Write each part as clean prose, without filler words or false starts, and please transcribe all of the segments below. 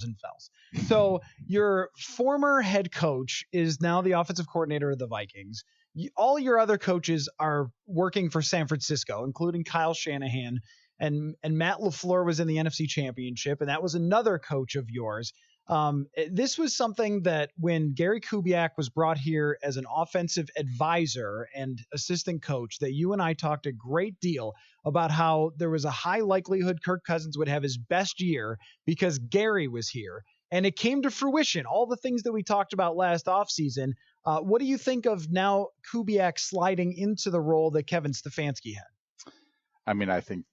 Fells. So your former head coach is now the offensive coordinator of the Vikings. All your other coaches are working for San Francisco, including Kyle Shanahan, and Matt LaFleur was in the NFC Championship, and that was another coach of yours. This was something that when Gary Kubiak was brought here as an offensive advisor and assistant coach, that you and I talked a great deal about how there was a high likelihood Kirk Cousins would have his best year because Gary was here. And it came to fruition, all the things that we talked about last offseason. What do you think of now Kubiak sliding into the role that Kevin Stefanski had? I mean, I think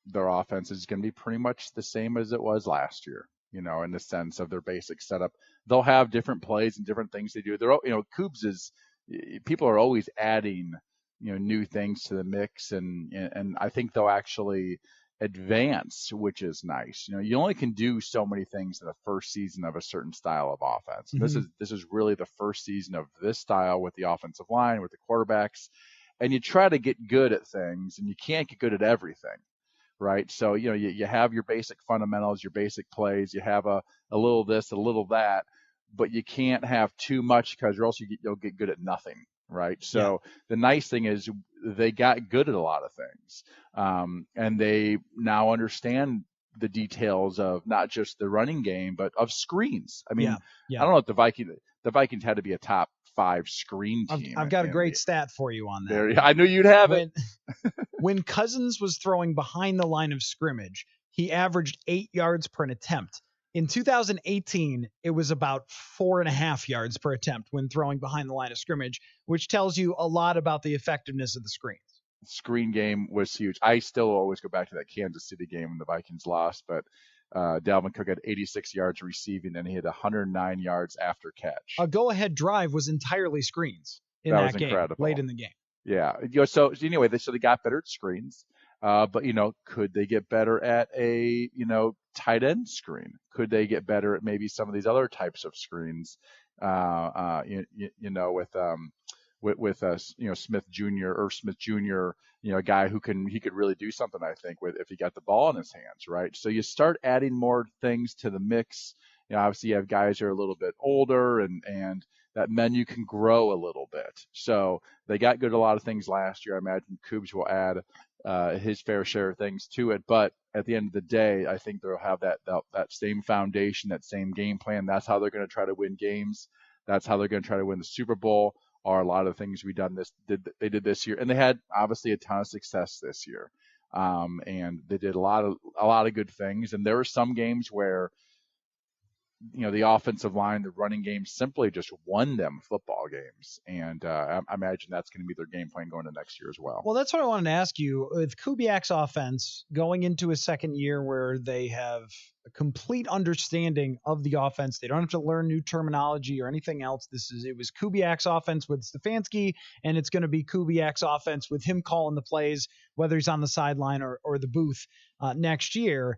their offense is going to be pretty much the same as it was last year, in the sense of their basic setup. They'll have different plays and different things they do. Kubes is, people are always adding, new things to the mix. And I think they'll actually advance, which is nice. You only can do so many things in the first season of a certain style of offense. Mm-hmm. This is really the first season of this style with the offensive line, with the quarterbacks, and you try to get good at things, and you can't get good at everything, right? So you have your basic fundamentals, your basic plays, you have a little this, a little that, but you can't have too much because or else you'll get good at nothing. Right. So The nice thing is they got good at a lot of things. And they now understand the details of not just the running game, but of screens. I mean, I don't know if the Vikings had to be a top 5 screen team. I've got a great stat for you on that. There, I knew you'd have it. When Cousins was throwing behind the line of scrimmage, he averaged 8 yards per attempt. In 2018, it was about 4.5 yards per attempt when throwing behind the line of scrimmage, which tells you a lot about the effectiveness of the screens. Screen game was huge. I still always go back to that Kansas City game when the Vikings lost, but Dalvin Cook had 86 yards receiving, and he had 109 yards after catch. A go-ahead drive was entirely screens in that game, incredible. Late in the game. Yeah. So anyway, they got better at screens. But could they get better at a tight end screen? Could they get better at maybe some of these other types of screens? With Smith Jr., a guy he could really do something, I think, with if he got the ball in his hands, right? So you start adding more things to the mix. Obviously you have guys who are a little bit older and that menu can grow a little bit. So they got good at a lot of things last year. I imagine Kubes will add his fair share of things to it. But at the end of the day, I think they'll have that same foundation, that same game plan. That's how they're going to try to win games. That's how they're going to try to win the Super Bowl, are a lot of things they did this year. And they had obviously a ton of success this year. And they did a lot of good things. And there were some games where the offensive line, the running game simply just won them football games. And I imagine that's going to be their game plan going into next year as well. Well, that's what I wanted to ask you. With Kubiak's offense going into his second year where they have a complete understanding of the offense, they don't have to learn new terminology or anything else. It was Kubiak's offense with Stefanski, and it's going to be Kubiak's offense with him calling the plays, whether he's on the sideline or the booth next year.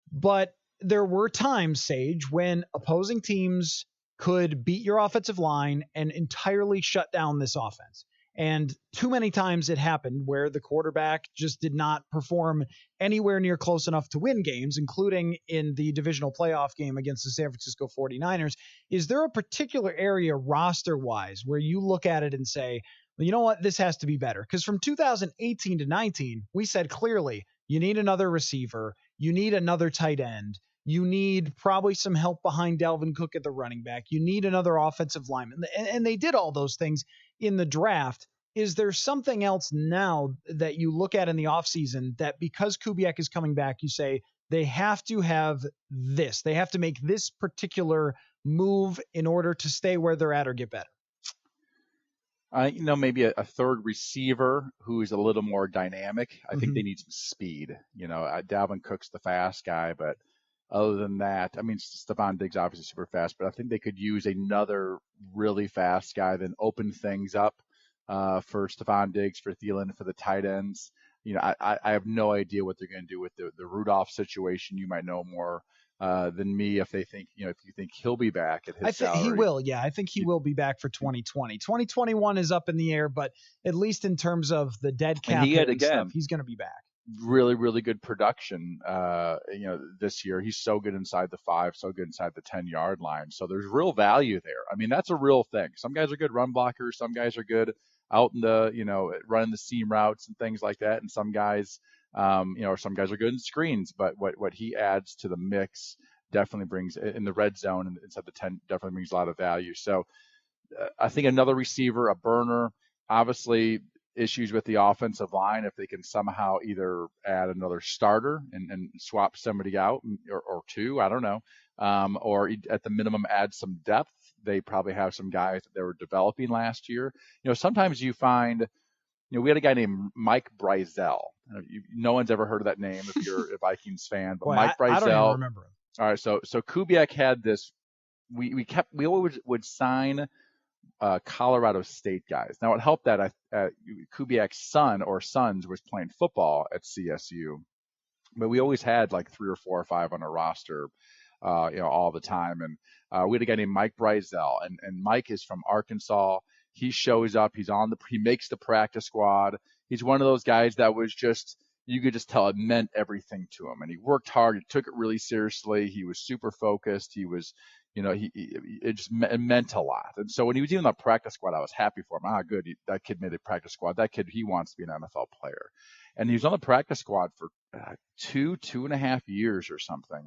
But there were times, Sage, when opposing teams could beat your offensive line and entirely shut down this offense. And too many times it happened where the quarterback just did not perform anywhere near close enough to win games, including in the divisional playoff game against the San Francisco 49ers. Is there a particular area roster-wise where you look at it and say, well, you know what, this has to be better? Because from 2018 to 19, we said clearly, you need another receiver, you need another tight end, you need probably some help behind Dalvin Cook at the running back. You need another offensive lineman. And they did all those things in the draft. Is there something else now that you look at in the offseason that because Kubiak is coming back, you say they have to have this? They have to make this particular move in order to stay where they're at or get better? Maybe a third receiver who is a little more dynamic. I think they need some speed. Dalvin Cook's the fast guy, but other than that, I mean, Stephon Diggs obviously super fast, but I think they could use another really fast guy, then open things up for Stephon Diggs, for Thielen, for the tight ends. I have no idea what they're going to do with the Rudolph situation. You might know more than me if they think, if you think he'll be back at his salary. He will. Yeah, I think he will be back for 2020. 2021 is up in the air, but at least in terms of the dead cap and stuff, he's going to be back. really, really good production, this year. He's so good inside the 5, so good inside the 10-yard line. So there's real value there. I mean, that's a real thing. Some guys are good run blockers. Some guys are good out in the, running the seam routes and things like that. And some guys, some guys are good in screens. But what he adds to the mix definitely brings in the red zone and inside the 10 definitely brings a lot of value. So I think another receiver, a burner, obviously issues with the offensive line. If they can somehow either add another starter and swap somebody out or two, I don't know, or at the minimum add some depth. They probably have some guys that they were developing last year. Sometimes you find, we had a guy named Mike Brizell. No one's ever heard of that name if you're a Vikings fan, but Boy, Mike Brizell. I don't even remember him. All right, so Kubiak had this. We always would sign Colorado State guys. Now it helped that Kubiak's son or sons was playing football at CSU, but we always had like 3 or 4 or 5 on our roster, all the time. And we had a guy named Mike Brizell, and Mike is from Arkansas. He shows up. He makes the practice squad. He's one of those guys that was just, you could just tell it meant everything to him. And he worked hard. He took it really seriously. He was super focused. He was, it meant a lot. And so when he was even on the practice squad, I was happy for him. Good. That kid made a practice squad. That kid, he wants to be an NFL player. And he was on the practice squad for 2.5 years or something.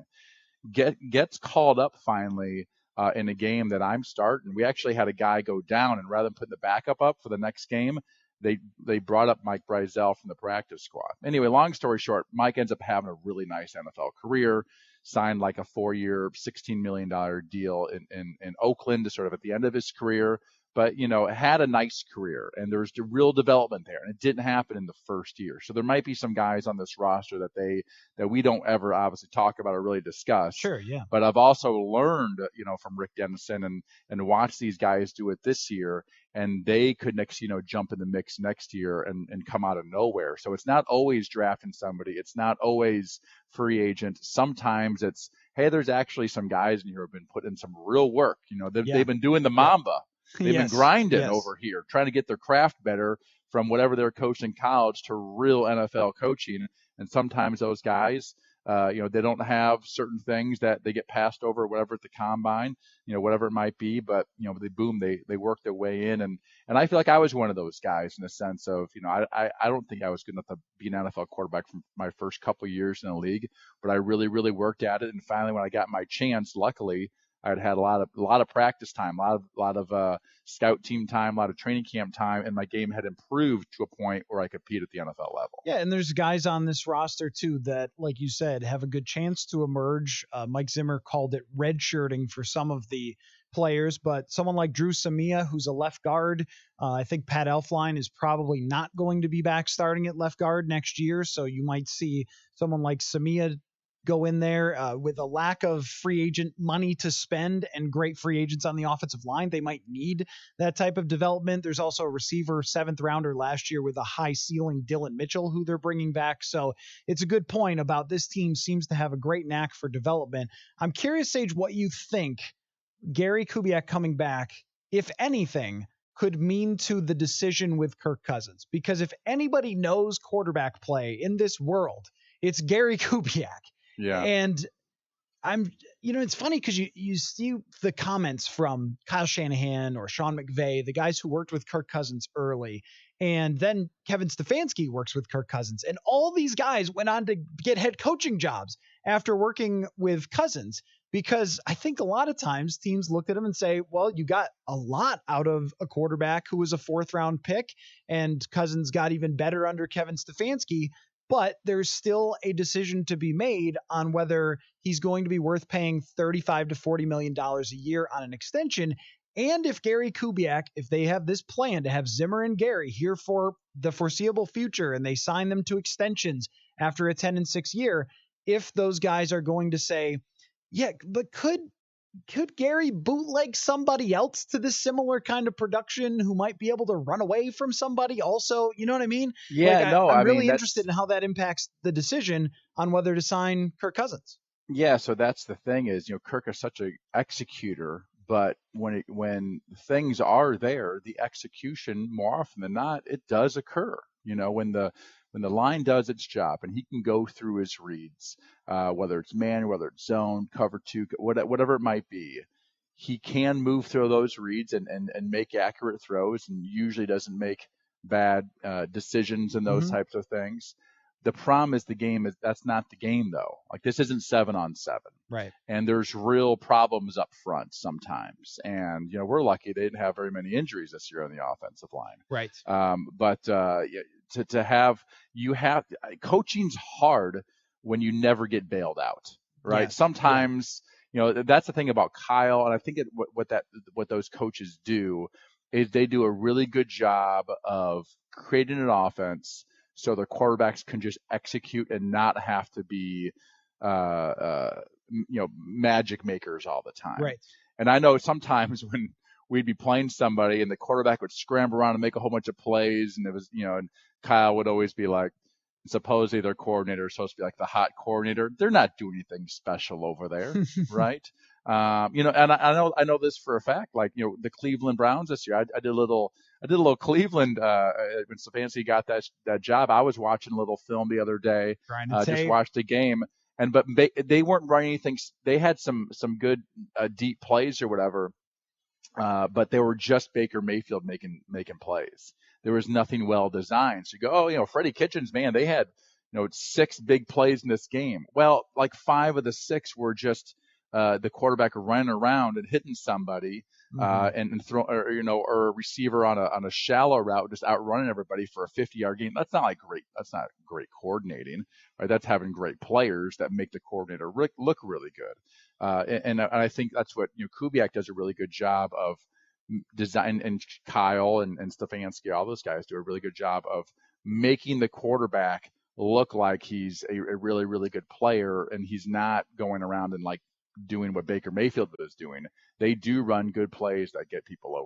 Gets called up finally in a game that I'm starting. We actually had a guy go down, and rather than putting the backup up for the next game, they brought up Mike Brizell from the practice squad. Anyway, long story short, Mike ends up having a really nice NFL career, signed like a 4-year, $16 million deal in Oakland to sort of at the end of his career, but, had a nice career, and there's the real development there, and it didn't happen in the first year. So there might be some guys on this roster that we don't ever obviously talk about or really discuss. Sure, yeah. But I've also learned, from Rick Dennison and watched these guys do it this year, and they could jump in the mix next year and come out of nowhere. So it's not always drafting somebody. It's not always free agent. Sometimes it's, hey, there's actually some guys in here who have been putting in some real work. They've been doing the Mamba. They've been grinding over here, trying to get their craft better from whatever they're coaching in college to real NFL coaching. And sometimes those guys, they don't have certain things that they get passed over, whatever at the combine, whatever it might be. But, they work their way in. And I feel like I was one of those guys in the sense of, I don't think I was good enough to be an NFL quarterback from my first couple of years in the league, but I really, really worked at it. And finally, when I got my chance, luckily, I'd had a lot of practice time, a lot of scout team time, a lot of training camp time, and my game had improved to a point where I could compete at the NFL level. Yeah, and there's guys on this roster too that, like you said, have a good chance to emerge. Mike Zimmer called it redshirting for some of the players, but someone like Drew Samia, who's a left guard, I think Pat Elflein is probably not going to be back starting at left guard next year, so you might see someone like Samia go in there with a lack of free agent money to spend and great free agents on the offensive line. They might need that type of development. There's also a receiver, 7th rounder last year with a high ceiling, Dylan Mitchell, who they're bringing back. So it's a good point about this team seems to have a great knack for development. I'm curious, Sage, what you think Gary Kubiak coming back, if anything, could mean to the decision with Kirk Cousins. Because if anybody knows quarterback play in this world, it's Gary Kubiak. Yeah. And it's funny because you see the comments from Kyle Shanahan or Sean McVay, the guys who worked with Kirk Cousins early, and then Kevin Stefanski works with Kirk Cousins. And all these guys went on to get head coaching jobs after working with Cousins, because I think a lot of times teams look at him and say, well, you got a lot out of a quarterback who was a 4th round pick, and Cousins got even better under Kevin Stefanski. But there's still a decision to be made on whether he's going to be worth paying $35 to $40 million a year on an extension. And if Gary Kubiak, if they have this plan to have Zimmer and Gary here for the foreseeable future and they sign them to extensions after a 10-6 year, if those guys are going to say, yeah, but could Gary bootleg somebody else to this similar kind of production who might be able to run away from somebody also? You know what I mean? Yeah, I'm really interested in how that impacts the decision on whether to sign Kirk Cousins. Yeah, so that's the thing is, Kirk is such an executor, but when things are there, the execution more often than not, it does occur. When when the line does its job and he can go through his reads, whether it's man, whether it's zone, cover two, whatever it might be, he can move through those reads and make accurate throws, and usually doesn't make bad decisions and those types of things. The problem is that's not the game though. Like, this isn't 7-on-7. Right. And there's real problems up front sometimes. And, we're lucky they didn't have very many injuries this year on the offensive line. Right. But coaching's hard when you never get bailed out, right? Yes. Sometimes, that's the thing about Kyle. And I think what those coaches do is they do a really good job of creating an offense so the quarterbacks can just execute and not have to be, magic makers all the time. Right. And I know sometimes when we'd be playing somebody and the quarterback would scramble around and make a whole bunch of plays, and it was, and Kyle would always be like, supposedly their coordinator is supposed to be like the hot coordinator. They're not doing anything special over there, right? And I know this for a fact. Like, the Cleveland Browns this year, I did a little Cleveland when Stefanski got that job. I was watching a little film the other day, just watched the game, but they weren't running anything. They had some good deep plays or whatever, but they were just Baker Mayfield making plays. There was nothing well designed. So you go, Freddie Kitchens, man, they had 6 big plays in this game. Well, like 5 of the 6 were just the quarterback running around and hitting somebody, and throw, or a receiver on a shallow route, just outrunning everybody for a 50-yard gain. That's not great coordinating, right? That's having great players that make the coordinator look really good. And I think that's what Kubiak does a really good job of design, and Kyle and Stefanski, all those guys do a really good job of making the quarterback look like he's a really, really good player, and he's not going around and like doing what Baker Mayfield was doing. They do run good plays that get people open.